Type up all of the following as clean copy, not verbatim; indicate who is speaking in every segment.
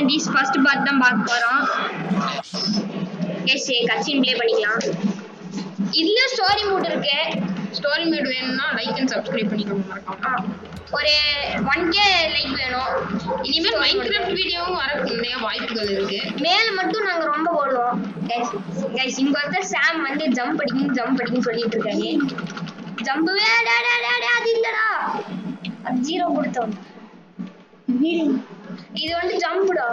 Speaker 1: Series first part தான் பார்க்க போறோம். எஸ் கட்சின் ப்ளே பண்ணிக்கலாம். இதுல ஸ்டோரி மோட் இருக்கு.
Speaker 2: ஸ்டோரி மோட் வேணும்னா லைக் அண்ட் சப்ஸ்கிரைப் பண்ணிக்கோங்க மறக்காம.
Speaker 1: ஒரு 1k லைக் வேணும்.
Speaker 2: இனிமேல் மைன்கிராஃப்ட் வீடியோவும் வர நிறைய வாய்ப்புகள் இருக்கு.
Speaker 1: மேல் மட்டும் நாங்க ரொம்ப போடுவோம். கைஸ் இங்க ஒருத்தர் சாம் வந்து ஜம்ப் அடிக்கணும் சொல்லிட்டு இருக்காங்க. ஜம்ப் அது இல்லடா. அது 0 கொடுத்தோம். இது வந்து ஜம்ப்டா.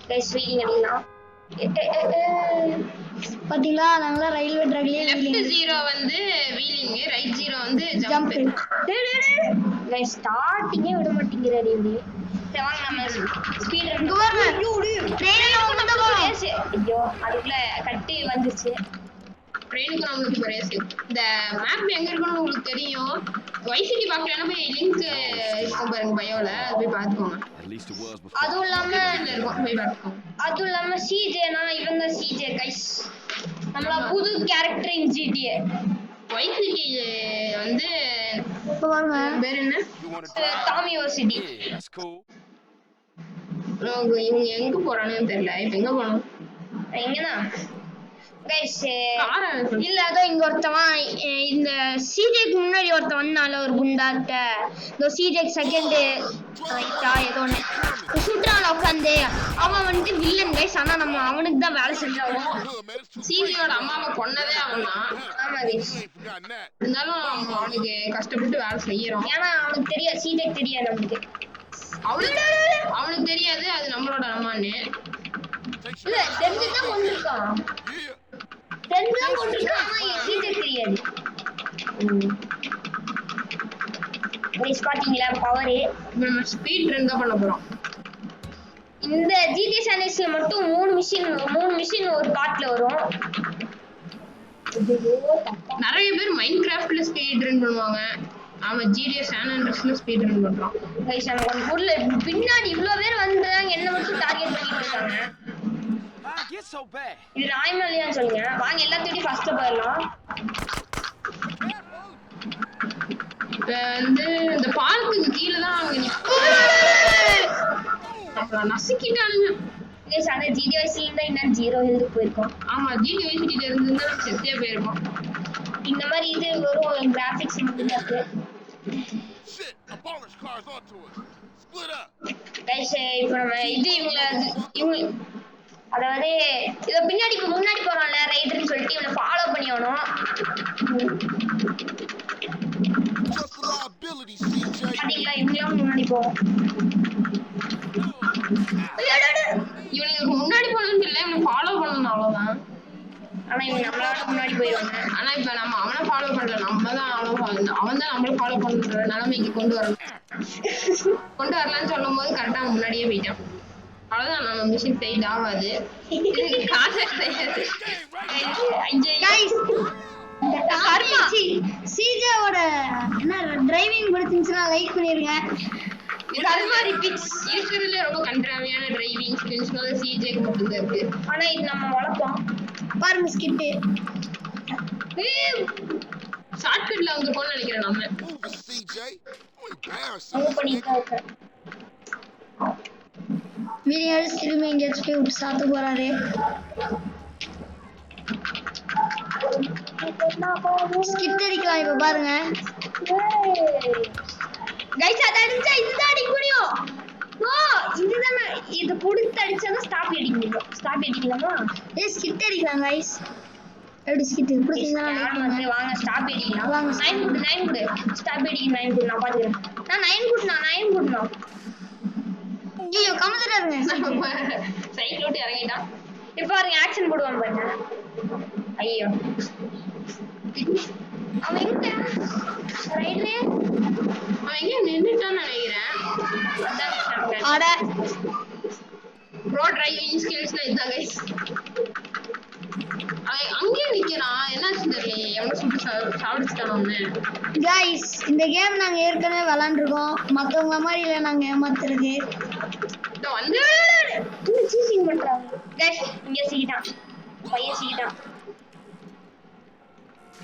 Speaker 1: கைஸ் வீலிங் அடிக்கலாம்.
Speaker 3: பாத்தீங்களா நாங்க ரயில்வே ட்ராக்லயே
Speaker 2: லெஃப்ட் 0 வந்து வீலிங், ரைட் 0 வந்து ஜம்ப்.
Speaker 1: கைஸ் ஸ்டார்டிங்கே விட மாட்டேங்கிறாரு இப்படி. சரி வாங்க நம்ம ஸ்பீட் ரன் வரணும். ட்ரெயின்ல வந்து ரேஸ். ஐயோ அதுக்குள்ள கட்டி வந்துச்சு.
Speaker 2: ட்ரெயினுக்கு நம்மளுக்கு ரேஸ். இந்த மேப் எங்க இருக்குன்னு உங்களுக்கு தெரியும். வைசிட்டி பார்க்கலன்னா போய் லிங்க் இருக்கும் பாருங்க பயோல, அது போய் பார்த்துக்கோங்க.
Speaker 1: அதுவும் இல்லாம
Speaker 2: இருக்கும் போய் பார்த்துக்கோங்க.
Speaker 1: அதுவும் இல்லாம சிஜேனா இவங்க சிஜே கைஸ். நம்மள புது கேரக்டர் இன் ஜிடிஏ.
Speaker 2: வைசிட்டி வந்து பேர் என்ன?
Speaker 1: Tommy university.
Speaker 2: இவங்க எங்க போறானுன்னு தெரியல. இப்ப எங்க போனோம்?
Speaker 1: எங்கதான் கைஸ் இல்ல அதோ இங்க ஒருத்தவன் இந்த சிஜேக்கு முன்னாடி ஒருத்தன் வந்தால ஒரு குண்டாட்ட இந்த சிஜேக்கு செகண்ட் ஏதோ ஒண்ணு சுற்றால உட்காந்து அவன் வந்து வில்லன் கைஸ். ஆனா நம்ம அவனுக்கு தான் வேலை செஞ்சாலும்
Speaker 2: சிஜேயோட அம்மாவை கொன்னதே அவன் தான்.
Speaker 1: ஆமா கைஸ்
Speaker 2: இருந்தாலும் அவனுக்கு கஷ்டப்பட்டு வேலை செய்யறோம்.
Speaker 1: ஏன்னா அவனுக்கு தெரியாது, சிஜேக்கு தெரியாது.
Speaker 2: அவனுக்கு தெரியாது அது நம்மளோட அம்மான்னு.
Speaker 1: இல்ல தெரிஞ்சுதான் கொண்டிருக்கான். தெரிஞ்சுதான் கொண்டிருக்கான். ஆனா சிஜேக்கு தெரியாது. கைஸ் பாத்தீங்களா பவர்.
Speaker 2: நம்ம ஸ்பீட் ரன் தான் பண்ண போறோம்.
Speaker 1: இந்த ஜிடி சானல்ஸ்ல மட்டும் 3 மிஷின் ஒரு காட்ல வரும்.
Speaker 2: நிறைய பேர் மைன்கிராஃப்ட்ல ஸ்பீட் ரன் பண்ணுவாங்க. ஆமா ஜிடிஏ சான் ஆண்ட்ரீஸ்ல ஸ்பீட் ரன் பண்றோம்.
Speaker 1: கைஸ் எனக்கு ஒரு புல்ல பின்னாடி இவ்ளோ பேர் வந்தாங்க என்ன மட்டும் டார்கெட் பண்ணிட்டு இருக்காங்க. இது நார்மலியான்னு சொல்லுங்க. வாங்க எல்லாத்தையும் ஃபர்ஸ்ட் போயிடலாம்.
Speaker 2: வந்து இந்த பாலத்துக்கு கீழ தான் அவங்க நம்மள நசுக்கிட்டானுங்க.
Speaker 1: கைஸ் அந்த ஜிடி வைஸ்ல இருந்தா இன்னும் 0 ஹெல்த் போயிருக்கும்.
Speaker 2: ஆமா ஜிடி வைஸ்ல இருந்தா செத்தே போயிருக்கும்.
Speaker 1: இந்த மாதிரி இது வெறும் கிராபிக்ஸ் மட்டும் இருக்கு. கைஸ் இப்போ நம்ம இது இவங்க அதாவது இத பின்னாடி முன்னாடி போறான்ல ரைடர்னு சொல்லிட்டு இவனை ஃபாலோ பண்ணியானோம். பாத்தீங்களா இவங்களாம் முன்னாடி போவோம்.
Speaker 2: இவனுக்கு முன்னாடி போகணும்னு இல்லை, இவனை ஃபாலோ பண்ணணும் அவ்வளவுதான்.
Speaker 1: ஆனா இவன் நம்மளோட முன்னாடி போயிடுவாங்க.
Speaker 2: ஆனா இப்ப நம்ம அவனை ஃபாலோ பண்ணல, நம்ம தான் அவன் தான் நம்மள ஃபாலோ பண்ற நிலைமைக்கு கொண்டு வரலாம்னு சொல்லும் போது கரெக்டா முன்னாடியே போயிட்டான். அவ்வளவுதான் நம்ம மிஷின் ஃபெயில் ஆகாது. காசு கிடையாது.
Speaker 3: சிஜேவோட என்ன டிரைவிங் பிடிச்சிருந்துச்சுன்னா லைக் பண்ணிருங்க.
Speaker 2: கர்மா ரிபிட்ஸ் இருக்கிறதுல ரொம்ப கண்ட்ராவியான டிரைவிங் ஸ்கில்ஸ் சிஜேக்கு மட்டும் தான் இருக்கு.
Speaker 1: ஆனா இது நம்ம வளர்ப்போம்
Speaker 3: பாருங்க ஸ்கிட்
Speaker 2: ஷார்ட்கட்ல வந்து போன்னு நினைக்கிறேன். நம்ம
Speaker 1: மூவ் பண்ணிட்டு இருக்கேன்.
Speaker 3: வீடியோ திரும்பி எங்கேயாச்சும் போய் விட்டு சாத்து போறாரு. ஸ்கிட் அடிக்கலாம் இப்ப பாருங்க.
Speaker 1: கைஸ் அத அடிச்சா இதுதான் அடிக்க முடியும். ஓ இதுதானே இது கொடுத்து அடிச்சாதான் ஸ்டாப் அடிக்க முடியும். ஸ்டாப் அடிக்கலாமா?
Speaker 3: ஸ்கிட் அடிக்கலாம் கைஸ். எப்படி ஸ்கிட் புடிச்சீங்களா?
Speaker 1: வாங்க ஸ்டாப் அடிக்கலாம். வாங்க 9 குடு ஸ்டாப் அடிக்க 9 குடு நான் பாத்துக்கிறேன். நான் 9 குடுனா
Speaker 3: ஐயோ கமந்துறாருங்க.
Speaker 2: சைக்கிள் ஓட்டி இறங்கிட்டான்.
Speaker 1: இப்ப பாருங்க ஆக்சன் போடுவான் பாருங்க. ஐயோ அவன் எங்க ரைட்ல
Speaker 2: அவன் எங்க நின்னுட்டான்னு நினைக்கிறேன்.
Speaker 1: அட
Speaker 2: ப்ரோ டிரைவிங் ஸ்கில்ஸ்ல இதான் கைஸ். அவன் அங்கேயே நிக்கிறான். என்னாச்சு தெரியல. எவனை சுட்டு சாவடிச்சிட்டானு.
Speaker 3: கைஸ் இந்த கேம் நாங்க ஏற்கனவே விளையாண்டுருக்கோம். மத்தவங்க மாதிரி இல்ல நாங்க ஏமாத்துறது.
Speaker 2: வந்து
Speaker 1: சீசிங் பண்றாங்க. கைஸ் இங்க சீக்கிட்டான். பையன் சீக்கிட்டான்.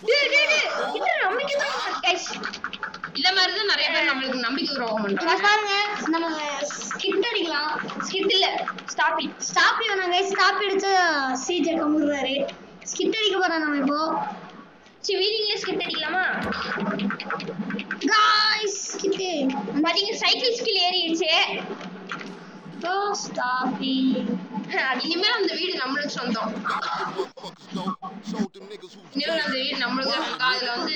Speaker 1: டேய் இது நமக்கு தான் கைஸ்.
Speaker 2: இந்த மாதிரி தான் நிறைய பேர் நம்மளுக்கு நம்பிக்கை துரோகம்
Speaker 3: இங்க
Speaker 2: பண்றாங்க.
Speaker 3: பாருங்க நம்ம ஸ்கிட் அடிக்கலாம்.
Speaker 1: ஸ்கிட் இல்ல ஸ்டாப்பி.
Speaker 3: ஸ்டாப்பி வேணாம் கைஸ். ஸ்டாப்பி அடிச்சா சிஜே கம்முடுறாரு. ஸ்கிட் அடிக்க போறோம் நம்ம இப்போ.
Speaker 1: சரி வீலிங்ல ஸ்கிட் அடிக்கலாமா?
Speaker 3: கைஸ் ஸ்கிட்
Speaker 1: பாத்தீங்க சைக்கிள் ஸ்கில் ஏறிடுச்சு.
Speaker 3: ஓ ஸ்டாப்பி.
Speaker 2: இனிமேல் அந்த வீடு நம்மளுக்கு சொந்தம். இனிமேல் அந்த வீடு நம்மளுக்கு சொந்தம். அதுல வந்து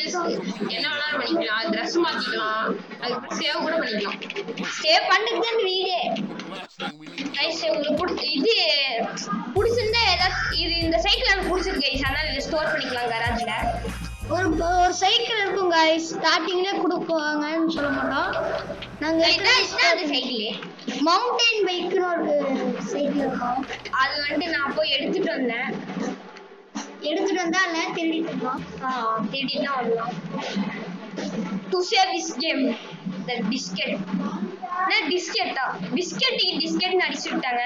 Speaker 2: என்ன வேணாலும் பண்ணிக்கலாம். ட்ரெஸ் மாத்திக்கலாம். அதுக்கு சேவ் கூட பண்ணிக்கலாம்.
Speaker 1: சேவ் பண்ணிட்டு தான் வீடு. கைஸ் உங்களுக்கு இது பிடிச்சிருந்தா ஏதாவது இது இந்த சைக்கிள் எனக்கு பிடிச்சிருக்கு கைஸ். அதனால இதை ஸ்டோர் பண்ணிக்கலாம் கராஜ்ல.
Speaker 3: ஒரு சைக்கிள் இருக்கும் கைஸ். ஸ்டார்டிங்ல கொடுப்பாங்கன்னு சொல்ல மாட்டோம். நாங்க
Speaker 1: அந்த சைக்கிள்
Speaker 3: மவுண்டைன் பைக்னு ஒரு சைக்கிள் இருக்கும்.
Speaker 1: அது வந்து நான் போய் எடுத்துட்டு வந்தேன்.
Speaker 3: எடுத்துட்டு வந்தா இல்ல திருடிட்டு இருக்கோம்.
Speaker 1: தேடிட்டு தான் வரலாம். To save this game the biscuit. என்ன பிஸ்கெட்டா? பிஸ்கெட் அடிச்சு விட்டாங்க.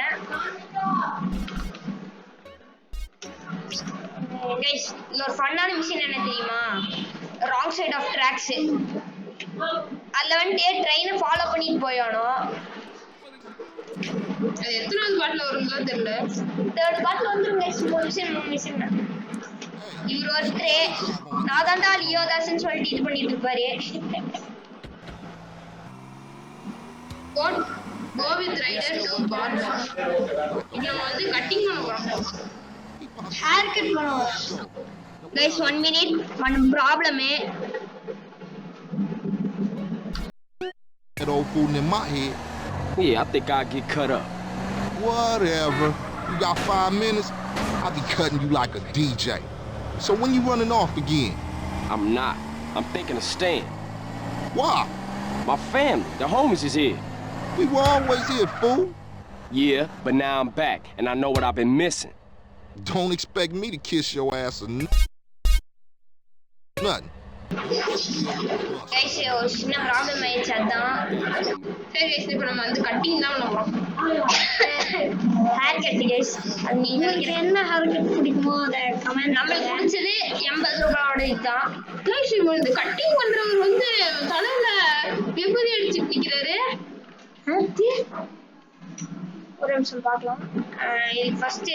Speaker 1: கைஸ் இன்னொரு ஃபன்னான மிஷன் என்ன தெரியுமா? Wrong side of tracks. அதுல வந்து ட்ரெயினை ஃபாலோ பண்ணிட்டு போயானோம்.
Speaker 2: அது எத்தனாவது பாட்டுல வரும்னு தெரியல.
Speaker 1: தேர்ட் பார்ட்ல வந்துரும் கைஸ். 3 மிஷன் இவர் ஒருத்தரே நான் தான்டா லியோதாஸ்ன்னு சொல்லிட்டு இது பண்ணிட்டு இருப்பாரு.
Speaker 2: Go with rider to barber. இப்போ நம்ம வந்து கட்டிங் பண்ண போறோம்.
Speaker 3: ஹேர் கட் பண்ணுவோம்.
Speaker 1: Guys 1 minute one problem.
Speaker 4: That old fool in my head.
Speaker 5: Yeah, I think I'll get cut up.
Speaker 4: Whatever. You got 5 minutes? I'll be cutting you like a DJ. So when you running off again?
Speaker 5: I'm not. I'm thinking of staying.
Speaker 4: Why?
Speaker 5: My family, the homies is here.
Speaker 4: We were always here, fool.
Speaker 5: Yeah, but now I'm back, and I know what I've been missing.
Speaker 4: Don't expect me to kiss your ass or nothing.
Speaker 1: Guys ஒரு சின்ன problem ஆயிடுச்சு. அதான்
Speaker 2: சரி guys இப்போ நம்ம வந்து cutting தான் பண்ண போறோம்.
Speaker 1: Hair cut guys. அது நீங்க
Speaker 3: உங்களுக்கு என்ன ஹேர் கட் பிடிக்குமோ அதை கமெண்ட்.
Speaker 1: நம்மளுக்கு பிடிச்சது 80 ரூபாயோட இதுதான்.
Speaker 2: கைஸ் இந்த கட்டிங் பண்றவர் வந்து தலையில விபூதி அடிச்சுட்டு நிக்கிறாரு.
Speaker 1: ஒரு நிமிஷம் பார்க்கலாம். இதுக்கு ஃபர்ஸ்ட்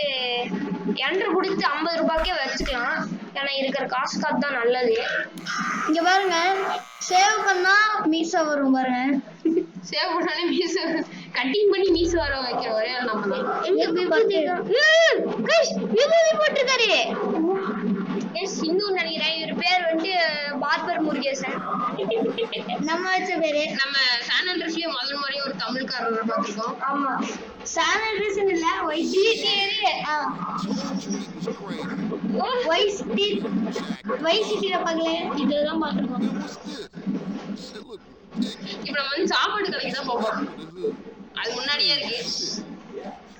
Speaker 1: என்ட்ரு கொடுத்து 50 ரூபாய்க்கே வச்சுக்கலாம். ஏன்னா இருக்கிற காசு காத்து தான் நல்லது.
Speaker 3: இங்க பாருங்க சேவ் பண்ணா மீசா வரும் பாருங்க.
Speaker 2: சேவ் பண்ணாலே மீச கட்டிங் பண்ணி மீச வர வைக்கிற ஒரே ஆள் நம்ம தான்.
Speaker 1: எங்க விபூதி கைஸ் விபூதி போட்டுருக்காரு. எஸ் இன்னும் நினைக்கிறேன். இவர் பேர் வந்து பார்பர் முருகேசன்.
Speaker 3: நம்ம வச்ச பேரு.
Speaker 2: நம்ம சான் ஆண்ட்ரஸ்லயே முதல் முறையா ஒரு தமிழ்காரரை பார்த்திருக்கோம்.
Speaker 3: ஆமா சான் ஆண்ட்ரஸ் இல்ல வைசிட்டில பார்க்கல. இதெல்லாம் பார்த்துருக்கோம்.
Speaker 2: இப்ப நம்ம வந்து சாப்பாடு கடைக்கு தான் போறோம். அது முன்னாடியே இருக்கு.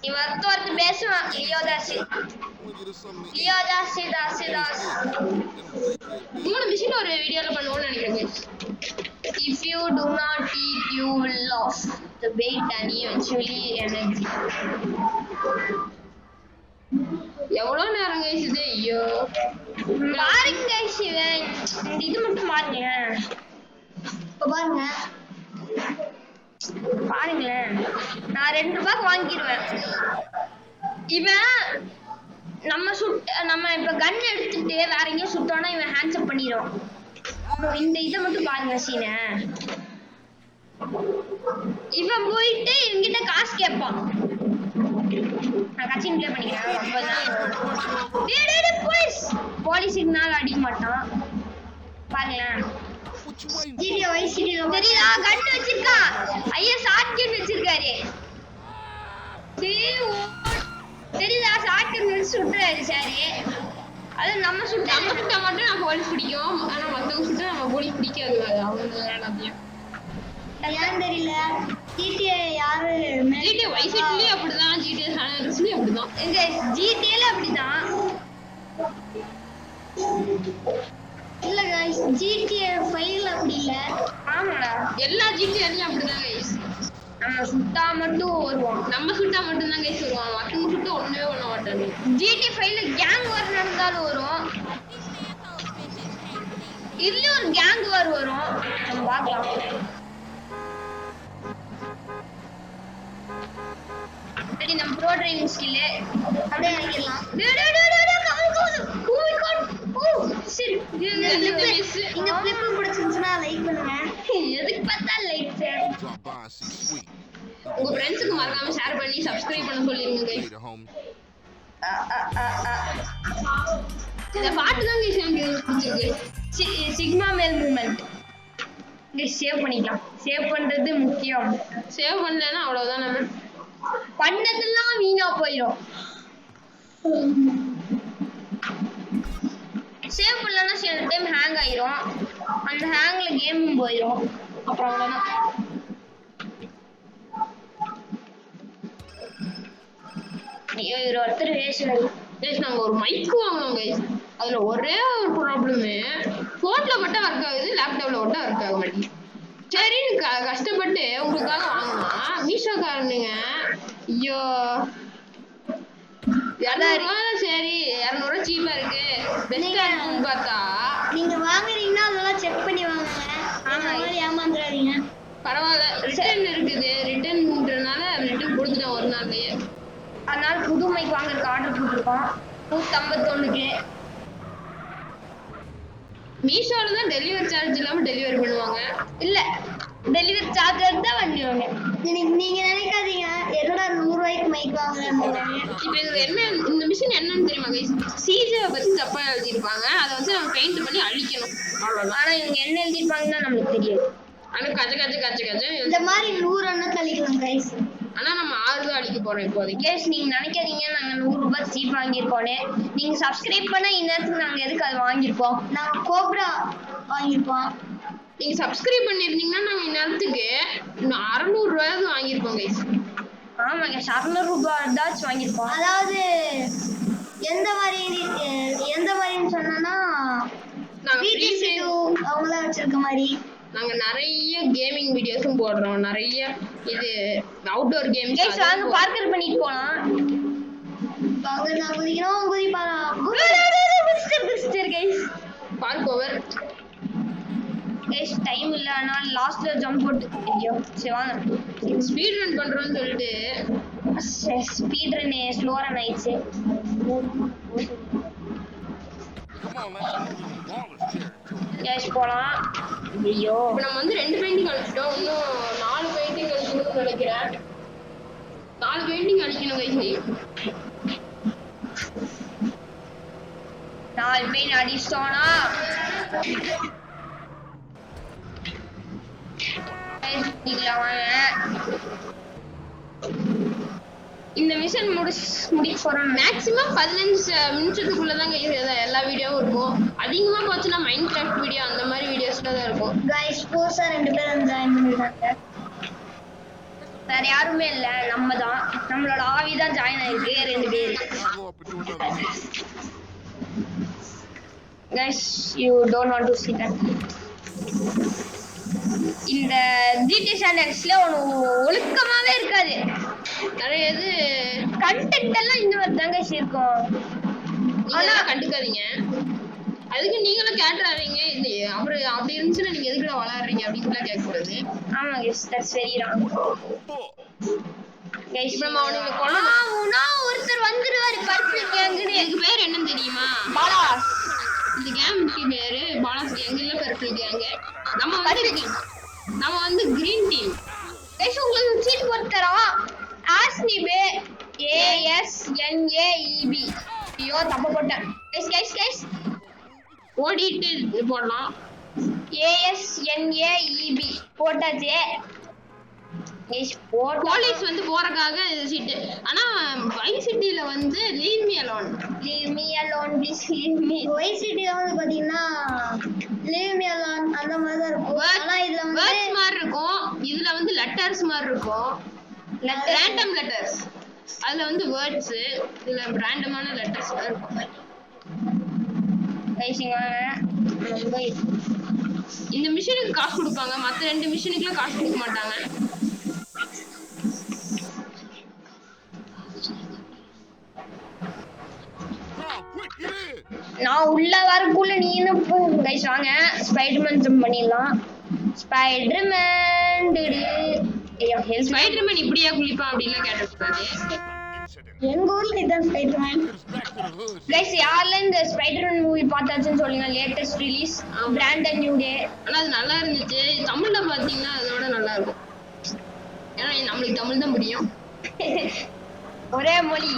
Speaker 1: இவர்த்து பேசுவான் லியோதாஸ். தாஸ்
Speaker 2: 3 மிஷின் ஒரு வீடியோல பண்ணுவோம்னு நினைக்கிறேன்.
Speaker 1: If you do not eat, you will lose the weight and eventually energy.
Speaker 2: எவ்வளவு நேரம் கழிச்சுது? ஐயோ
Speaker 1: பாருங்க சிவன், இது மட்டும் பாருங்க.
Speaker 3: இப்ப பாருங்க
Speaker 1: பாருங்களேன், நான் 2 ரூபாய்க்கு வாங்கிடுவேன். இவன் நம்ம இப்ப கன் எடுத்துட்டு வேற எங்கேயும் சுட்டோம்னா இவன் ஹேண்ட்ஸ் அப் பண்ணிடுவான். இந்த இதை மட்டும் பாருங்க சீன. இவன் போயிட்டு இவங்கிட்ட காசு கேட்பான். நான் கட்சின் ப்ளே பண்ணிக்கிறேன். போலீஸுக்குனால அடிக்க மாட்டான். பாருங்களேன்
Speaker 3: ஜிடிஏ வைஸ் சிட்டில
Speaker 1: தெரியுதா? கன் வச்சிருக்கான். ஐயா ஷார்ட் கன் வச்சிருக்காரு. தெரியுதா? ஷார்ட் கன் வச்சு சுட்டுறாரு சாரு. அது நம்ம சுட்டா
Speaker 2: மட்டும் நான் போலீஸ் பிடிக்கும். ஆனா மத்தவங்க சுட்டா நம்ம போலீஸ் பிடிக்காது. அவங்க எல்லாத்தையும்
Speaker 3: ஏன் தெரியல. ஜிடிஏ யாரு
Speaker 2: ஜிடிஏ வைஸ் சிட்டிலயே அப்படிதான். ஜிடிஏ சான் ஆண்ட்ரஸ்லயே அப்படிதான்.
Speaker 1: இந்த ஜிடிஏல அப்படிதான்.
Speaker 3: இல்ல गाइस ஜிடிஏ 5ல அப்படி இல்ல.
Speaker 1: ஆமாடா,
Speaker 2: எல்லா ஜிடிஏலயும் அப்படிதான் गाइस.
Speaker 1: நம்ம சுட்டா மட்டும் வருவோம்.
Speaker 2: நம்ம சுட்டா மட்டும் தான் गाइस வருவாங்க. மத்தவங்க சுட்டா ஒண்ணுமே பண்ண மாட்டாங்க.
Speaker 1: ஜிடிஏ 5ல கேங் வார் நடந்தாலும் வரும். இதுல ஒரு கேங் வார் வரும். நம்ம பார்க்கலாம். இது நம்ம ப்ரோ டிரைவிங் ஸ்கில்
Speaker 3: அப்படியே இறங்கிடலாம்.
Speaker 1: சரி
Speaker 3: இந்த clip பிடிச்சிருந்துச்சுன்னா லைக் பண்ணுங்க.
Speaker 1: எதுக்கு பார்த்தா like
Speaker 4: Drop by and see Sweet.
Speaker 2: உங்க ஃப்ரெண்ட்ஸுக்கு மறக்காம ஷேர் பண்ணி சப்ஸ்கிரைப் பண்ண சொல்லிருங்க guys.
Speaker 4: Later, homie.
Speaker 2: இந்த பாட்டு தான் guys எனக்கு பிடிச்சிருக்கு.
Speaker 1: சிக்மா மேல் மூமெண்ட் சேவ் பண்ணிக்கலாம். சேவ் பண்றது முக்கியம்.
Speaker 2: சேவ் பண்ணலன்னா அவ்வளவுதான் நம்ம
Speaker 1: பண்ணதெல்லாம் வீணா போயிடும். சேவ் பண்ணலன்னா சில டைம் ஹேங் ஆயிரும். அந்த ஹேங்ல கேமும் போயிடும். அப்புறம் அவ்வளவுதான். ஐயோ இவர் ஒருத்தர் பேசுறாரு.
Speaker 2: கைஸ் நாங்க ஒரு மைக் வாங்கினோம் கைஸ். அதுல ஒரே ஒரு ப்ராப்ளமே போன்ல மட்டும் ஒர்க் ஆகுது, லேப்டாப்ல மட்டும் ஒர்க் ஆக மாட்டேங்குது. சரின்னு கஷ்டப்பட்டு உங்களுக்காக வாங்கினா மீஷோக்காரனுங்க ஐயோ 200 சரி 200 சீப்பா இருக்கு பெஸ்டா இருக்குன்னு பார்த்தா
Speaker 3: நீங்க வாங்குறீங்கன்னா அதெல்லாம் செக் பண்ணி வாங்குங்க. அந்த மாதிரி ஏமாந்துடாதீங்க.
Speaker 2: பரவாயில்ல ரிட்டர்ன் இருக்குது. ரிட்டர்ன்றனால ரிட்டர்ன் கொடுத்துட்டேன் ஒரு நாள்லயே.
Speaker 1: அதனால புது மைக் வாங்குறதுக்கு ஆர்டர் போட்டிருக்கோம் 151க்கு.
Speaker 2: மீஷோல தான் டெலிவரி சார்ஜ் இல்லாம டெலிவரி பண்ணுவாங்க.
Speaker 1: இல்ல டெலிவரி சார்ஜர் தான் பண்ணுவாங்க.
Speaker 3: நீங்க நினைக்காதீங்க என்னடா 100 ரூபாய்க்கு மைக் வாங்குறேன்னு.
Speaker 2: இப்போ இது என்ன இந்த மிஷின் என்னன்னு தெரியுமா கைஸ்? சீஜே பத்தி தப்பா எழுதிருப்பாங்க. அதை வந்து நம்ம பெயிண்ட் பண்ணி அழிக்கணும் அவ்வளவுதான்.
Speaker 1: ஆனா இவங்க என்ன எழுதிருப்பாங்கன்னா நம்மளுக்கு தெரியாது.
Speaker 2: ஆனா கஜ கஜ கஜ கஜ
Speaker 3: இந்த மாதிரி 100 அண்ணா தள்ளிக்கலாம் கைஸ்.
Speaker 2: ஆனா நம்ம 6 தான் அழிக்க போறோம் இப்போதைக்கு.
Speaker 1: கேஸ் நீங்க நினைக்காதீங்க நாங்க 100 ரூபாய் சீப் வாங்கியிருக்கோன்னு. நீங்க சப்ஸ்கிரைப் பண்ணா இந்நேரத்துக்கு நாங்க எதுக்கு அது வாங்கியிருப்போம்?
Speaker 3: நாங்க கோப்ரா வாங்கியிருப்போம்.
Speaker 2: நீங்க சப்ஸ்கிரைப் பண்ணிருந்தீங்கன்னா நாங்க இந்நேரத்துக்கு 600 ரூபாயாவது வாங்கியிருப்போம் கைஸ்.
Speaker 1: ஆமாங்க 600 ரூபாய் தாச்சும் வாங்கியிருப்போம்.
Speaker 3: அதாவது எந்த மாதிரின்னு சொன்னா
Speaker 2: நாங்க
Speaker 3: அவங்களாம் வச்சிருக்க மாதிரி
Speaker 2: நாங்க நிறைய கேமிங் வீடியோஸும் போடுறோம். நிறைய இது அவுட்டோர் கேம்ஸ்.
Speaker 1: கேஸ் வாங்க பார்க்கர் பண்ணிட்டு போலாம்.
Speaker 3: வாங்க நான் குதிக்கிறோம் குதிப்பாலாம்.
Speaker 1: குதிச்சிட்டேன் guys.
Speaker 2: Park over.
Speaker 1: Guys time இல்ல அதனால லாஸ்ட்ல ஜம்ப் போட்டு ஐயோ சரி வாங்க
Speaker 2: ஸ்பீட் ரன் பண்றோம்னு சொல்லிட்டு
Speaker 1: ஸ்பீட் ரன் ஸ்லோ ரன் ஆயிடுச்சு.
Speaker 4: Come on, let's move into ballers territory.
Speaker 1: கேஸ் போலாம். ஐயோ
Speaker 2: இப்போ நம்ம வந்து 2 பெயிண்டிங் அடிச்சிட்டோம். இன்னும் 4 பெயிண்டிங் அடிக்கணும்னு நினைக்கிறேன். 4 பெயிண்டிங் அடிக்கணும் கைஸ்.
Speaker 1: 4 பெயின் அடிச்சிட்டோம்னா இந்த மிஷன் முடிக்க போறோம்.
Speaker 2: மேக்ஸிமம் 15 நிமிஷத்துக்குள்ளதாங்க எல்லா வீடியோவும் இருக்கும். அதிகமா போச்சுன்னா மைண்ட் கிராஃப்ட் வீடியோ அந்த மாதிரி வீடியோஸ்ல தான் இருக்கும்.
Speaker 3: கைஸ் புதுசா 2 பேர் ஜாயின் பண்ணிருக்காங்க.
Speaker 1: வேற யாருமே இல்ல நம்ம தான். நம்மளோட ஆவி தான் ஜாயின் ஆயிருக்கு 2 பேர்.
Speaker 4: Go up and do another mission.
Speaker 1: Guys, you don't want to see that. இந்த ஜிடி சேனல்ஸ்ல ஒழுக்கமாவே இருக்காது.
Speaker 2: நிறைய இது
Speaker 1: கண்டென்ட் எல்லாம் இந்த மாதிரி தாங்க இருக்கும்.
Speaker 2: ஆனா கண்டுக்காதீங்க. அதுக்கு நீங்களும் கேட்டுறாதீங்க. அப்புறம் அப்படி இருந்துச்சுன்னா நீங்க எதுக்குடா விளையாடுறீங்க அப்படின்னு கேட்கக்கூடாது.
Speaker 1: ஆமா guys, that's very wrong. Guys,
Speaker 2: இப்ப நம்ம அவனுங்களை கொல்லணும்.
Speaker 1: ஒருத்தர் வந்துருவாரு பர்பிள் கேங்னு.
Speaker 2: இதுக்கு பேர் என்னன்னு தெரியுமா?
Speaker 1: பாலாஸ்.
Speaker 2: இந்த கேமுக்கு பேரு பாலாஸ் கேங் இல்ல பர்பிள் கேங். நம்ம வந்து கிரீன் டீம்.
Speaker 1: guys உங்களுக்கு சீட் போட்டுறா. ஆஸ்னிபே ASNAEB. ஐயோ தப்பு போட்டேன். guys
Speaker 2: ஓடிட்டு போடலாம்.
Speaker 1: ASNAEB போட்டாச்சு.
Speaker 2: போலீஸ் வந்து போறதுக்காக சீட்டு. ஆனா வைஸ் சிட்டில வந்து leave me alone
Speaker 1: please leave me.
Speaker 3: Vice சிட்டில வந்து பாத்தீங்கன்னா லீவ் மீ அலோன் அந்த மாதிரி தான் இருக்கும். ஆனா இதுல வந்து
Speaker 2: வேர்ட்ஸ் மாதிரி இருக்கும். இதுல வந்து லெட்டர்ஸ் மாதிரி இருக்கும். Random letters. அதுல வந்து வேர்ட்ஸ், இதுல ரேண்டமான லெட்டர்ஸ் இருக்கும். இந்த மிஷனுக்கு காசு கொடுப்பாங்க. மத்த 2 மிஷனுக்குலாம் காசு கொடுக்க மாட்டாங்க.
Speaker 1: நான் உள்ள வரக்குள்ள நீ என்ன கைஸ் வாங்க ஸ்பைடர்மேன் ஜம்ப் பண்ணிடலாம். ஸ்பைடர்மேன்
Speaker 2: ஸ்பைடர்மேன் இப்படியா குளிப்பான் அப்படின்லாம் கேட்டக்கூடாது.
Speaker 3: எங்க ஊர்ல இதான் Spiderman.
Speaker 4: Back to the hood.
Speaker 1: Guys யாரெல்லாம் இந்த ஸ்பைடர்மேன் மூவி பார்த்தாச்சுன்னு சொல்லுங்க. Latest release branded new day.
Speaker 2: ஆனா அது நல்லா இருந்துச்சு. தமிழ்ல பாத்தீங்கன்னா அதோட நல்லா இருக்கும். ஏன்னா நம்மளுக்கு தமிழ் தான் முடியும்.
Speaker 1: ஒரே மொழி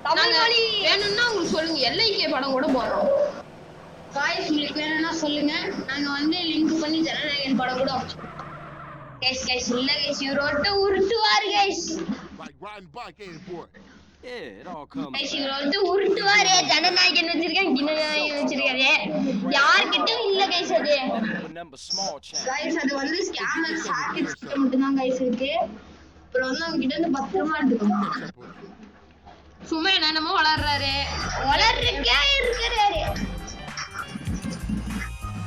Speaker 1: தமிழ் மொழி.
Speaker 2: வேணும்னா உங்களுக்கு சொல்லுங்க, எல்ஐகே படம் கூட போடுறோம்.
Speaker 3: காய்ஸ் உங்களுக்கு வேணும்னா சொல்லுங்க, நாங்க வந்து லிங்க் பண்ணி ஜனநாயகன் படம் கூட
Speaker 1: கைஸ் இல்ல கைஸ் இவர் ஒருத்த உருட்டுவாரு guys.
Speaker 4: Like riding bike, ain't it, boy?
Speaker 5: Yeah, it all comes
Speaker 1: guys
Speaker 5: back.
Speaker 1: இவர் ஒருத்த உருட்டுவாரு. ஜனநாயகன் வச்சிருக்கேன், கிணநாயகன் வச்சிருக்காரு. யார்கிட்டயும் இல்ல கைஸ் அது.
Speaker 5: Remember small channel.
Speaker 3: காய்ஸ் அது வந்து ஸ்கேமர் சாக்கெட்ஸ் மட்டும் தான் காய்ஸ் இருக்கு. அப்புறம் வந்து அவங்க கிட்ட இருந்து பத்திரமா எடுத்துக்கணும்.
Speaker 2: சும்மா என்னென்னமோ வளர்றாரு.
Speaker 1: வளர்றக்கே இருக்கிறாரு.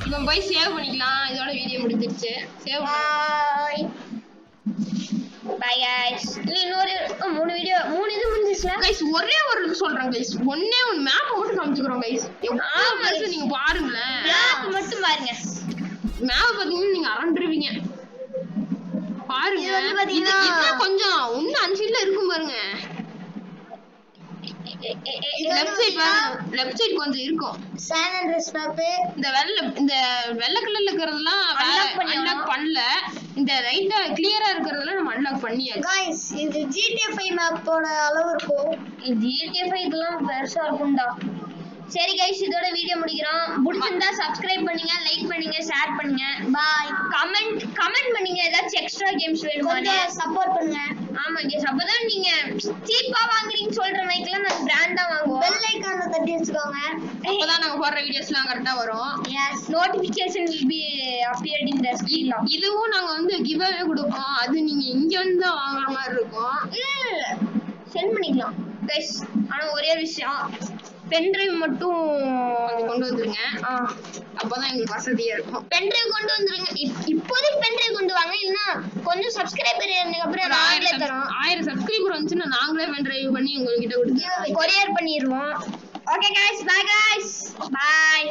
Speaker 2: இவன் போய் சேவ் பண்ணிக்கலாம். இதோட வீடியோ முடிஞ்சிருச்சு. Save
Speaker 1: bye bye guys. இன்னொரு 3 வீடியோ 3 இது முடிஞ்சிச்சுல
Speaker 2: கைஸ். ஒரே ஒரு இது சொல்றேன் கைஸ், ஒண்ணே ஒன்னு மேப் மட்டும் காமிச்சுக்கிறோம் கைஸ். எவ்வளவு பெருசு நீங்க பாருங்களேன்.
Speaker 1: மேப் மட்டும் பாருங்க.
Speaker 2: மேப் பாத்தீங்கன்னா நீங்க அரண்டுருவீங்க. பாருங்க
Speaker 3: இது வந்து பாத்தீங்கன்னா
Speaker 2: இது கொஞ்சம் இன்னும் 5 இல்ல இருக்கும் பாருங்க. லெஃப்ட் சைடு கொஞ்சம் இருக்கும்.
Speaker 3: சான் அண்ட்ரஸ் மேப்
Speaker 2: இந்த வெள்ளை கலர்ல இருக்கிறதெல்லாம் அன்லாக் பண்ணல. இந்த ரைட்டா கிளியரா இருக்கிறதெல்லாம் நம்ம அன்லாக் பண்ணியாச்சு.
Speaker 3: காய்ஸ் இது GTA 5 மேப்போட அளவு இருக்கும்.
Speaker 1: GTA 5 இதெல்லாம் பெருசா இருக்கும்டா. சரி கைஸ் இதோட வீடியோ முடிக்கிறோம். பிடிச்சிருந்தா சப்ஸ்கிரைப் பண்ணுங்க, லைக் பண்ணுங்க, ஷேர் பண்ணுங்க.
Speaker 3: பாய்.
Speaker 1: கமெண்ட் பண்ணுங்க ஏதாச்சும் எக்ஸ்ட்ரா கேம்ஸ் வேணுமானு.
Speaker 3: கொஞ்சம் சப்போர்ட் பண்ணுங்க.
Speaker 1: ஆமா கேஸ் அப்பதான் நீங்க சீப்பா வாங்குறீங்க சொல்ற மைக்கெல்லாம் நான் பிராண்டா வாங்குவோம்.
Speaker 3: பெல் ஐகானை தட்டி வச்சுக்கோங்க.
Speaker 2: அப்பதான் நாங்க போடுற வீடியோஸ்லாம் கரெக்டா வரும்.
Speaker 3: S.
Speaker 1: Notification will be appeared in the screen.
Speaker 2: இதுவும் நாங்க வந்து கிவ் அவே கொடுப்போம். அது நீங்க இங்க வந்து தான் வாங்குற மாதிரி இருக்கும்.
Speaker 1: இல்ல சென்ட் பண்ணிக்கலாம் கைஸ். ஆனா ஒரே விஷயம் பென்ட்ரைவ் மட்டும்
Speaker 2: கொஞ்சம் கொண்டு வந்துருங்க. அப்பதான் எங்களுக்கு வசதியா இருக்கும்.
Speaker 1: பென்ட்ரைவ் கொண்டு வந்துருங்க. இப்போதைக்கு பென்ட்ரைவ் கொண்டு வாங்க. இல்லனா கொஞ்சம் சப்ஸ்கிரைபர் எனக்கு அப்புறம் நாங்களே தரோம்.
Speaker 2: 1000 சப்ஸ்கிரைபர் வந்துச்சுன்னா நாங்களே பென் டிரைவ் பண்ணி உங்ககிட்ட கொடுத்து
Speaker 1: கொரியர் பண்ணிடுவோம். Okay guys bye guys bye.